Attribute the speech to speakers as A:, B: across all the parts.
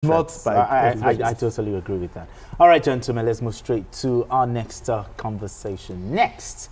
A: Not by
B: I totally agree with that. All right, gentlemen, let's move straight to our next conversation. Next,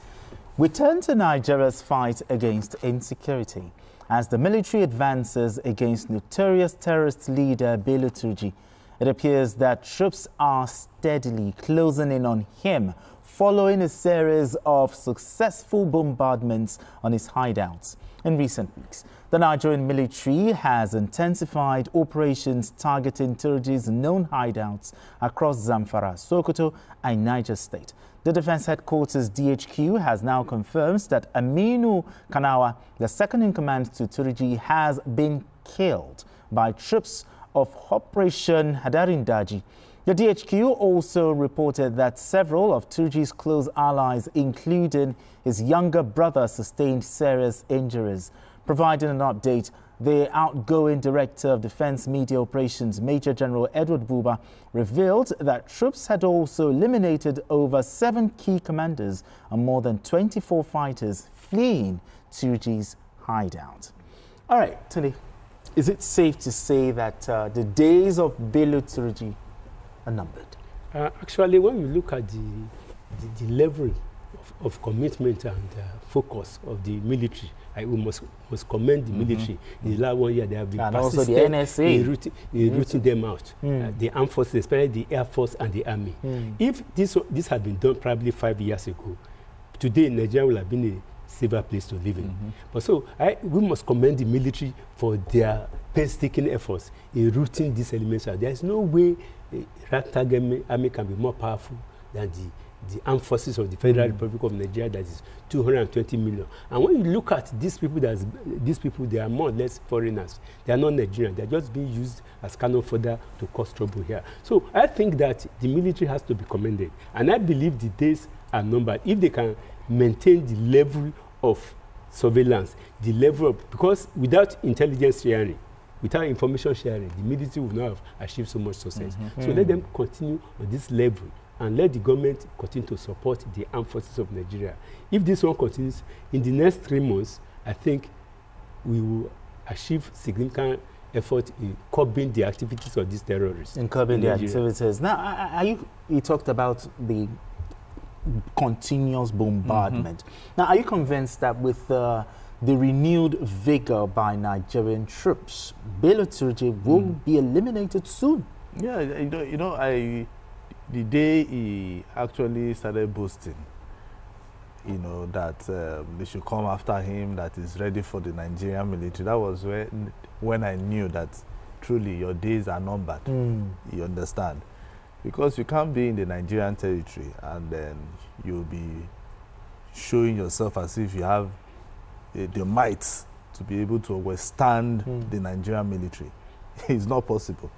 B: we turn to Nigeria's fight against insecurity. As the military advances against notorious terrorist leader Bello Turji, it appears that troops are steadily closing in on him following a series of successful bombardments on his hideouts. In recent weeks, the Nigerian military has intensified operations targeting Turji's known hideouts across Zamfara, Sokoto and Niger State. The Defense Headquarters DHQ has now confirmed that Aminu Kanawa, the second-in-command to Turji, has been killed by troops of Operation Hadarindaji. The DHQ also reported that several of Turji's close allies, including his younger brother, sustained serious injuries. Providing an update, the outgoing Director of Defense Media Operations, Major General Edward Buba, revealed that troops had also eliminated over 7 key commanders and more than 24 fighters fleeing Turji's hideout. All right, Tony, is it safe to say that the days of Bello Turji are numbered?
C: Actually, when you look at the level of commitment and focus of the military, we must commend the military. In the last 1 year, they have been
B: and also the NSA
C: in rooting them out. The armed forces, especially the Air Force and the Army. If this had been done probably 5 years ago, today Nigeria would have been a safer place to live in. But so we must commend the military for their painstaking efforts in rooting these elements out. There is no way the ragtag army can be more powerful than the armed forces of the Federal Republic of Nigeria, that is 220 million. And when you look at these people, they are more or less foreigners. They are not Nigerian. They are just being used as cannon fodder to cause trouble here. So I think that the military has to be commended. And I believe the days are numbered. If they can maintain the level of surveillance, the level of, because without intelligence sharing, without information sharing, the military will not have achieved so much success. So let them continue on this level and let the government continue to support the armed forces of Nigeria. If this one continues, in the next 3 months, I think we will achieve significant effort in curbing the activities of these terrorists.
B: In curbing the activities. Now, you talked about the continuous bombardment. Now, are you convinced that with the renewed vigor by Nigerian troops, Bello Turji will be eliminated soon?
A: Yeah, the day he actually started boasting, that they should come after him, that he's ready for the Nigerian military, that was when I knew that truly your days are numbered. You understand? Because you can't be in the Nigerian territory and then you'll be showing yourself as if you have the might to be able to withstand the Nigerian military. It's not possible.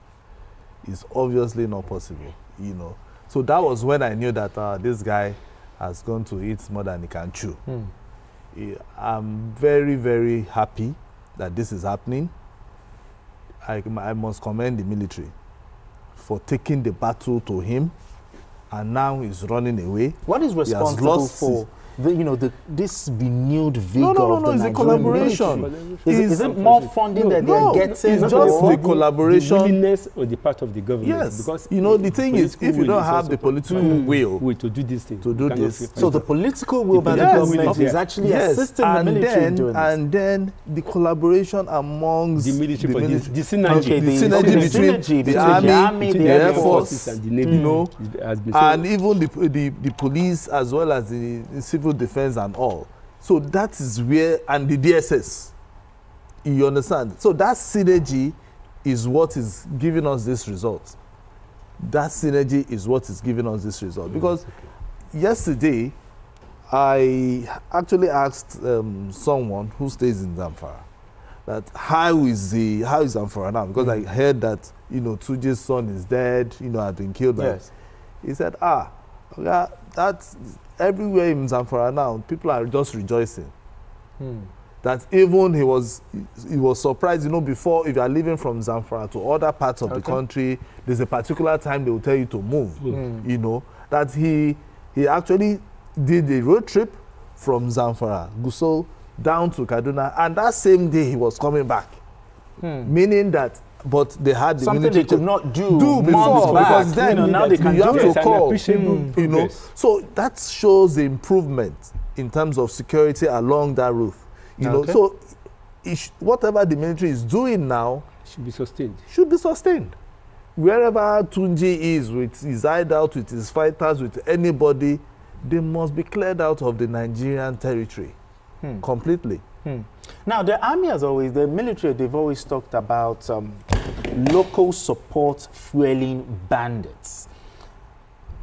A: It's obviously not possible, So that was when I knew that this guy has gone to eat more than he can chew. I'm very, very happy that this is happening. I must commend the military for taking the battle to him, and now he's running away.
B: What is responsible for this renewed vigor of the
A: it's a collaboration.
B: Is it more funding that they're getting?
A: It's just the collaboration.
C: The willingness on the part of the government.
A: Yes,
C: because
A: the thing is, if you don't have the political will
C: to do this thing,
B: so the political will by the government is actually assisting the military in doing this.
A: And then the collaboration amongst
C: the military, the
A: synergy between the army, the Air Force,
C: and the Navy,
A: and even the police as well as the civil defense and all. So that is where, and the DSS, you understand? So that synergy is what is giving us this result. That synergy is what is giving us this result. Because yesterday, I actually asked someone who stays in Zamfara that how is Zamfara now? Because I heard that, Turji's son is dead, had been killed.
B: Yes.
A: He said, that's everywhere in Zamfara now, people are just rejoicing. That even he was surprised, before, if you are leaving from Zamfara to other parts of the country, there's a particular time they will tell you to move. That he actually did a road trip from Zamfara, Gusau, down to Kaduna, and that same day he was coming back. Meaning that but they had the
B: something
A: military
B: they could not do
A: before,
B: back.
A: because then
B: Now they can
A: you have
B: do
A: to
B: it.
A: call, you know. So that shows the improvement in terms of security along that route, you know. So whatever the military is doing now
C: should be sustained.
A: Wherever Turji is with his hideout, with his fighters, with anybody, they must be cleared out of the Nigerian territory completely.
B: Now, the army has always, the military, they've always talked about local support fueling bandits.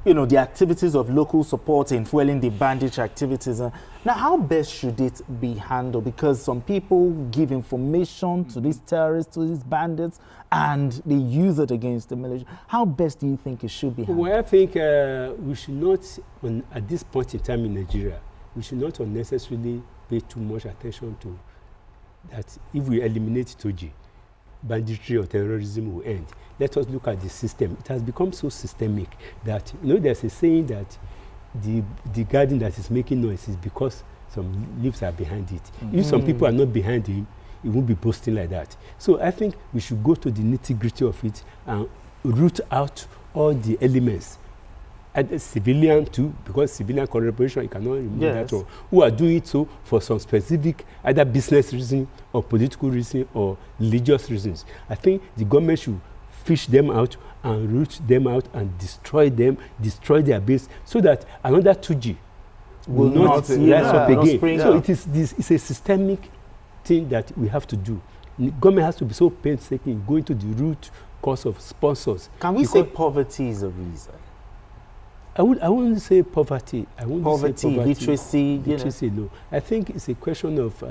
B: You know, the activities of local support in fueling the bandit activities. Now, how best should it be handled? Because some people give information to these terrorists, to these bandits, and they use it against the military. How best do you think it should be handled?
C: Well, I think we should not, at this point in time in Nigeria, we should not unnecessarily pay too much attention to that. If we eliminate Turji, banditry or terrorism will end. Let us look at the system. It has become so systemic that, you know, there's a saying that the garden that is making noise is because some leaves are behind it. If some people are not behind him, it won't be boasting like that. So I think we should go to the nitty-gritty of it and root out all the elements. And civilian too, because civilian collaboration, you cannot remove that one, who are doing it so for some specific either business reason or political reason or religious reasons. I think the government should fish them out and root them out and destroy them, destroy their base, so that another Turji will not rise up again. So it's a systemic thing that we have to do. The government has to be so painstaking going to the root cause of sponsors.
B: Can we say poverty is a reason?
C: I wouldn't say poverty.
B: Poverty, literacy,
C: literacy, no. I think it's a question of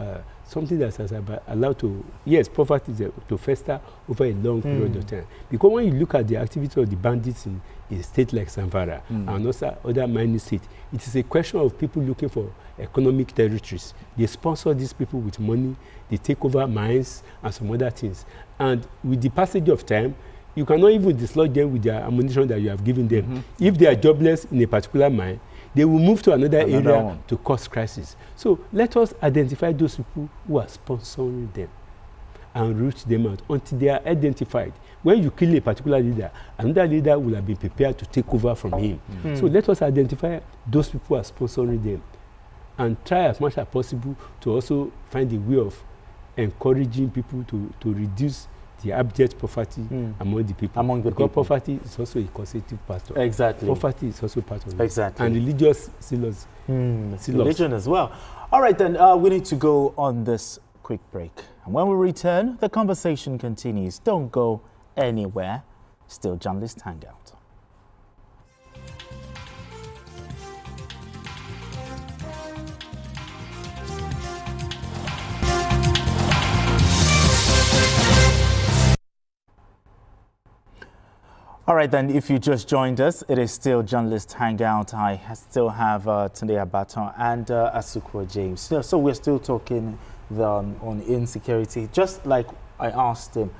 C: something that has allowed to, yes, poverty is to fester over a long period of time. Because when you look at the activity of the bandits in a state like Zamfara and also other mining states, it is a question of people looking for economic territories. They sponsor these people with money, they take over mines and some other things. And with the passage of time, you cannot even dislodge them with their ammunition that you have given them. If they are jobless in a particular mine, they will move to another area to cause crisis. So let us identify those people who are sponsoring them and root them out until they are identified. When you kill a particular leader, another leader will have been prepared to take over from him. So let us identify those people who are sponsoring them and try as much as possible to also find a way of encouraging people to reduce the abject poverty among the people. Because poverty is also a constitutive factor.
B: Exactly.
C: Poverty is also part of it.
B: Exactly.
C: And religious silos.
B: Religion as well. All right, then we need to go on this quick break. And when we return, the conversation continues. Don't go anywhere. Still Journalist Hangout. All right, then, if you just joined us, it is still Journalist Hangout. I still have Tunde Abaton and Asukwa James. So we're still talking on insecurity. Just like I asked him,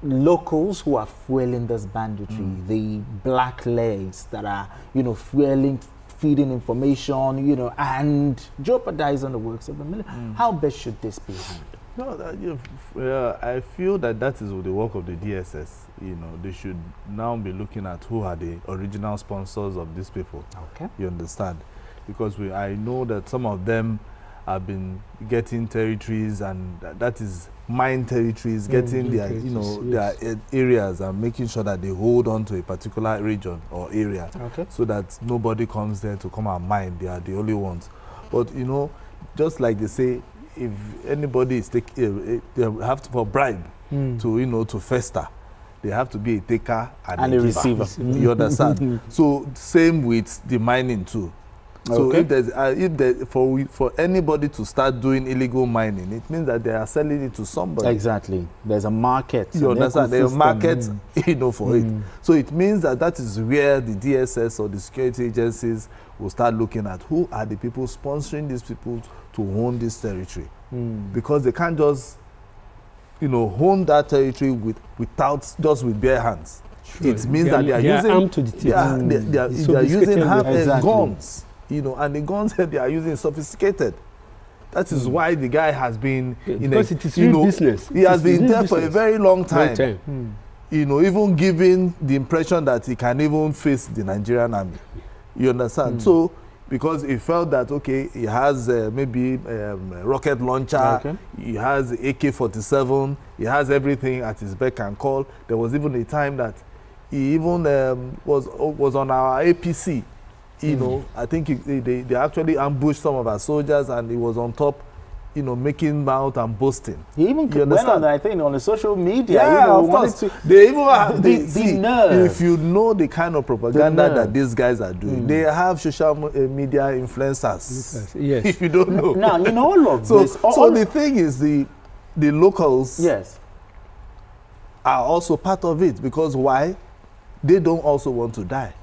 B: locals who are fueling this banditry, the black legs that are, fueling, feeding information, and jeopardizing the works of the military. How best should this be handled?
A: No, I feel that is the work of the DSS. They should now be looking at who are the original sponsors of these people.
B: Okay.
A: You understand? Because I know that some of them have been getting territories, and that is mine territories, getting their, their areas and making sure that they hold on to a particular region or area, so that nobody comes there to come and mine. They are the only ones. But just like they say, if anybody is taking, they have to for bribe to fester. They have to be a taker and a
B: receiver.
A: You understand? So same with the mining too. So if there's for anybody to start doing illegal mining, it means that they are selling it to somebody.
B: Exactly. There's a market.
A: You understand? There's a market, for it. So it means that is where the DSS or the security agencies will start looking at who are the people sponsoring these people to own this territory, because they can't just own that territory without just with bare hands. Sure. It means that they are using
C: armed to the teeth.
A: They are using guns, and the guns that they are using sophisticated. That is why the guy has been
C: because it is real business.
A: He has been there for a very long time. You know, even giving the impression that he can even face the Nigerian army. You understand? So, because he felt that, okay, he has maybe a rocket launcher, he has AK-47, he has everything at his beck and call. There was even a time that he even was on our APC. You know, I think they actually ambushed some of our soldiers, and he was on top, you know, making mouth and boasting.
B: He even went on, I think, on the social media.
A: Yeah, of course. They even have,
B: the nerve.
A: If you know the kind of propaganda that these guys are doing, they have social media influencers.
C: Yes.
A: If you don't know.
B: Now, you know all of this.
A: So the thing is, the locals are also part of it, because why? They don't also want to die.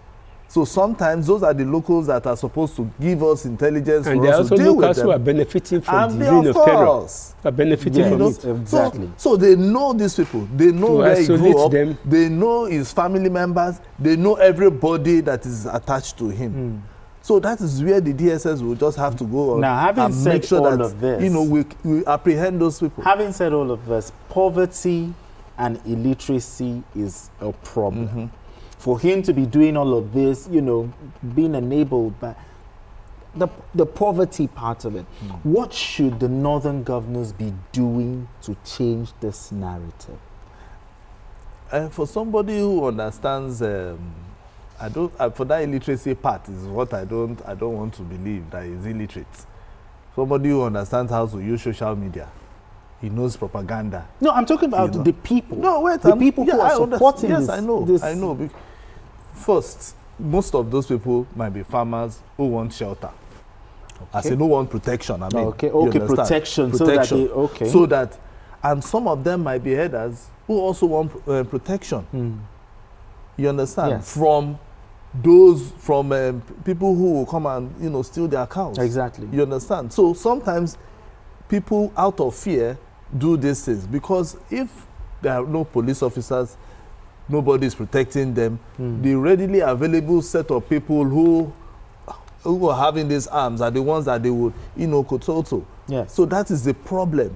A: So sometimes those are the locals that are supposed to give us intelligence
C: and
A: for us to deal with them. And there are also locals
C: who are benefiting from
A: and
C: the reign of terror. Are benefiting from it.
B: Exactly.
A: So they know these people. They know where he grew up. They know his family members. They know everybody that is attached to him. So that is where the DSS will just have to go on
B: now, having
A: and
B: said
A: make sure
B: all
A: that
B: of this,
A: you know, we apprehend those people.
B: Having said all of this, poverty and illiteracy is a problem. For him to be doing all of this, you know, being enabled by the poverty part of it, what should the northern governors be doing to change this narrative?
A: For somebody who understands, for that illiteracy part is what I don't want to believe that is illiterate. Somebody who understands how to use social media. He knows propaganda.
B: No, I'm talking about the people.
A: No, wait.
B: The people who are supporting this.
A: Yes, I know. First, most of those people might be farmers who want shelter. I say no want protection. I mean,
B: protection. So that
A: and some of them might be herders who also want protection. You understand?
B: Yes.
A: From people who will come and steal their cows.
B: Exactly.
A: You understand? So sometimes people out of fear do these things, because if there are no police officers, nobody is protecting them, the readily available set of people who are having these arms are the ones that they would, kototo.
B: Yes.
A: So that is the problem.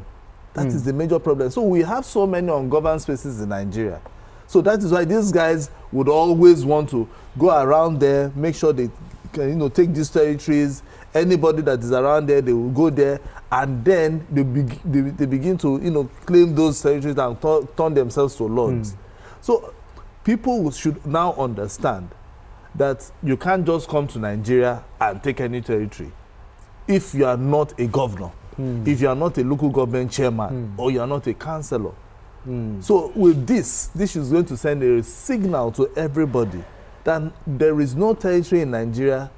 A: That is the major problem. So we have so many ungoverned spaces in Nigeria. So that is why these guys would always want to go around there, make sure they can, take these territories. Anybody that is around there, they will go there, and then they begin to, claim those territories and turn themselves to lords. So people should now understand that you can't just come to Nigeria and take any territory if you are not a governor, if you are not a local government chairman, or you are not a councillor. So with this is going to send a signal to everybody that there is no territory in Nigeria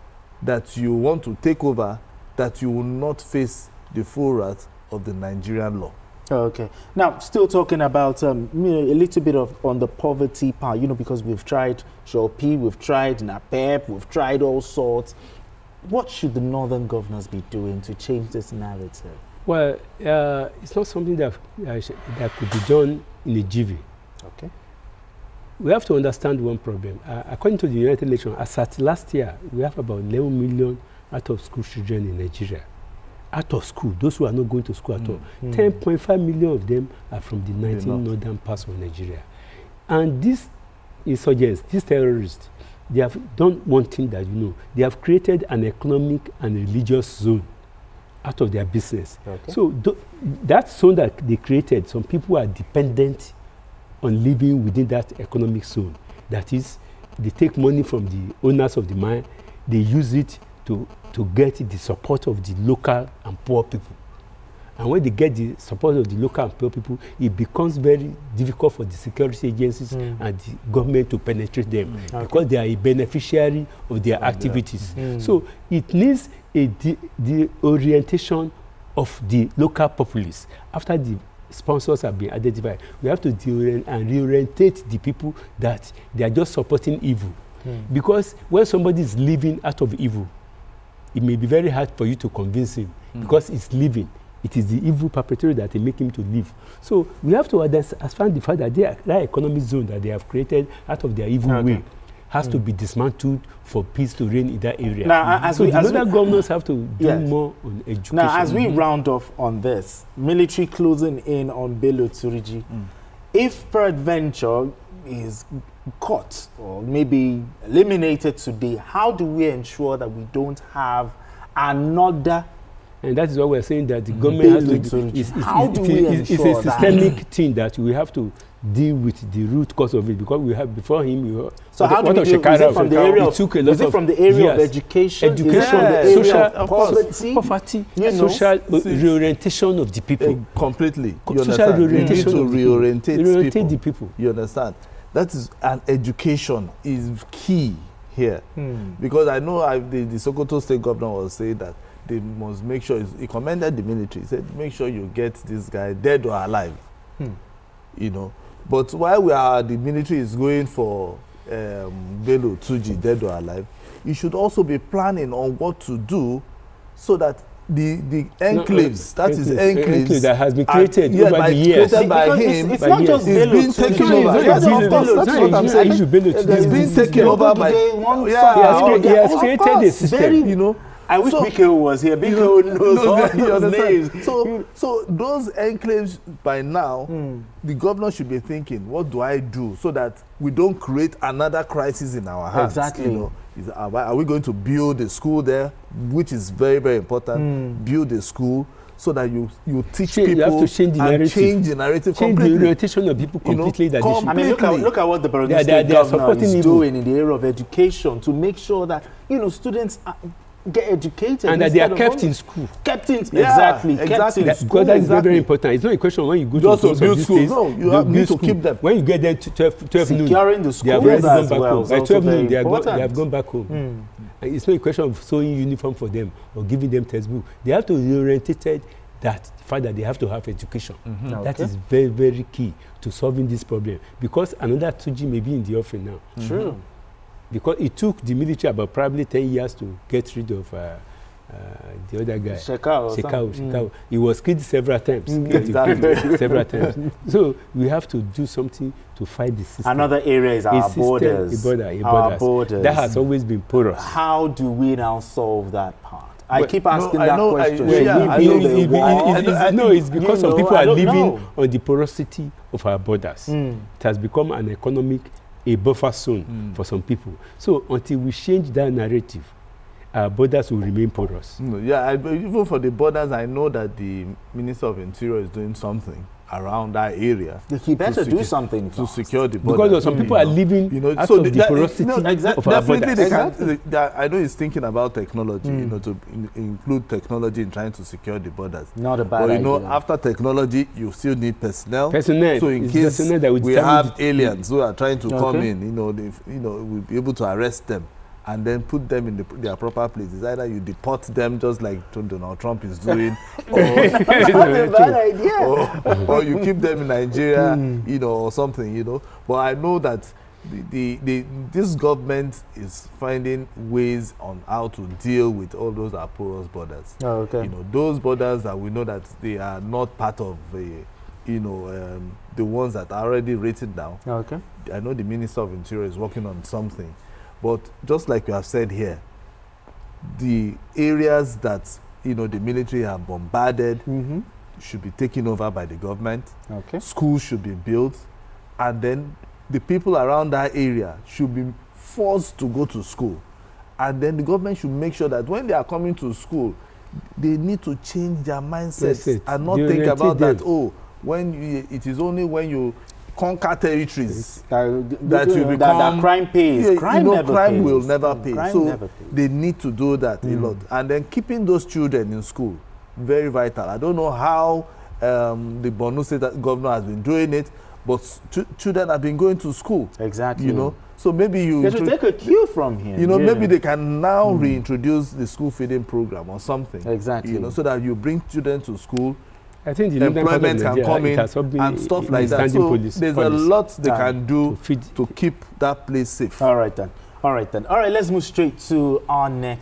A: that you want to take over that you will not face the full wrath of the Nigerian law.
B: Okay. Now, still talking about a little bit on the poverty part, because we've tried Shopi, we've tried NAPEP, we've tried all sorts. What should the northern governors be doing to change this narrative? Well,
C: it's not something that could be done in a jiffy.
B: Okay.
C: We have to understand one problem. According to the United Nations, as at last year, we have about 11 million out-of-school children in Nigeria. Out of school, those who are not going to school at all. 10.5 million of them are from the 19 northern parts of Nigeria. And these insurgents, these terrorists, they have done one thing that they have created an economic and religious zone out of their business. Okay. So that zone that they created, some people are dependent on living within that economic zone. That is, they take money from the owners of the mine, they use it to get the support of the local and poor people. And when they get the support of the local and poor people, it becomes very difficult for the security agencies and the government to penetrate them because they are a beneficiary of their activities. So it needs the orientation of the local populace. After the sponsors have been identified, we have to reorientate the people that they are just supporting evil. Because when somebody is living out of evil, it may be very hard for you to convince him because it's living. It is the evil perpetrator that they make him to live. So we have to understand the fact that that economic zone that they have created out of their evil way has to be dismantled for peace to reign in that area.
B: Now,
C: so the other governors have to do more on education.
B: Now, as we round off on this, military closing in on Bello Turji, if peradventure is caught or maybe eliminated today, how do we ensure that we don't have another?
C: And that is why we're saying that the government has to
B: it's a
C: systemic thing that we have to deal with the root cause of it, because we have before him.
B: So how do we deal? Is it from the area of education? Is it from the area of
C: poverty, social reorientation of the people?
A: Completely.
C: Social reorientation
A: to reorientate
C: the people.
A: You understand? That is, and education is key here, because I know the Sokoto State Governor was saying that they must make sure, he commended the military, he said, make sure you get this guy dead or alive, you know. But while the military is going for Bello Turji dead or alive, you should also be planning on what to do so that the enclaves, enclaves
C: that has been created over the years.
A: Created by him,
B: it's not just Bello
A: being taken over. Yes, of course, that's what I'm saying. It's being taken over by...
C: He has created a system,
A: you know.
B: I wish BKO was here. BKO knows all those names.
A: So those enclaves by now, the governor should be thinking, what do I do so that we don't create another crisis in our hands?
B: Exactly.
A: You know, are we going to build a school there, which is very, very important? Build a school so that you teach people.
C: You have to change the narrative.
A: Change the narrative
C: completely. Change the orientation of people completely.
A: You know,
B: I mean, look at what the Borno State governor is doing in the area of education to make sure that, you know, students get educated
C: and that they are kept in school.
B: Kept in exactly. Kept in school.
C: That is very, very important. It's not a question when you go
A: just
C: to
A: build schools. No, you need to keep them.
C: When you get there to 12 noon,
B: securing the schools
C: they have gone back
B: well.
C: home. By 12 noon, they have gone back home. And it's not a question of sewing uniform for them or giving them textbook. They have to reorientate that the fact that they have to have education. That is very, very key to solving this problem, because another Turji may be in the offing now.
B: True.
C: Because it took the military about probably 10 years to get rid of the other guy. Shekau. He was killed several times. Several times. So we have to do something to fight the system.
B: Another area is our borders.
C: Our borders. That has always been porous.
B: How do we now solve that part? I keep asking that question.
C: No, it's because some people are living on the porosity of our borders. It has become an economic, a buffer zone for some people. So until we change that narrative, our borders will remain porous.
A: Even for the borders, I know that the Minister of Interior is doing something around that area.
B: He better do something
A: to secure the borders.
C: Because some people are living out of the porosity of our borders.
A: I know he's thinking about technology, you know, to include technology in trying to secure the borders.
B: Not a bad idea.
A: You know, after technology, you still need personnel.
C: So in case
A: we have aliens who are trying to come in, you know, we'll be able to arrest them and then put them in their proper places. Either you deport them, just like Donald Trump is doing, or, or you keep them in Nigeria, you know, or something, you know. But I know that this government is finding ways on how to deal with all those porous borders. You know, those borders that we know that they are not part of the ones that are already written down. I know the Minister of Interior is working on something. But just like you have said here, the areas that, you know, the military have bombarded should be taken over by the government. Schools should be built. And then the people around that area should be forced to go to school. And then the government should make sure that when they are coming to school, they need to change their mindset and not think about that, it is only when you conquer territories that you become
B: crime pays.
A: Crime will never pay. So they need to do that a lot. And then keeping those children in school, very vital. I don't know how the Borno State governor has been doing it, but children have been going to school.
B: Exactly.
A: You know, so maybe
B: they should take a cue from here.
A: You know, maybe they can now reintroduce the school feeding program or something.
B: Exactly.
A: You know, so that you bring children to school.
C: I think the
A: employment can come in and stuff like that. So there's a lot they can do to keep that place safe.
B: All right, then. All right, let's move straight to our next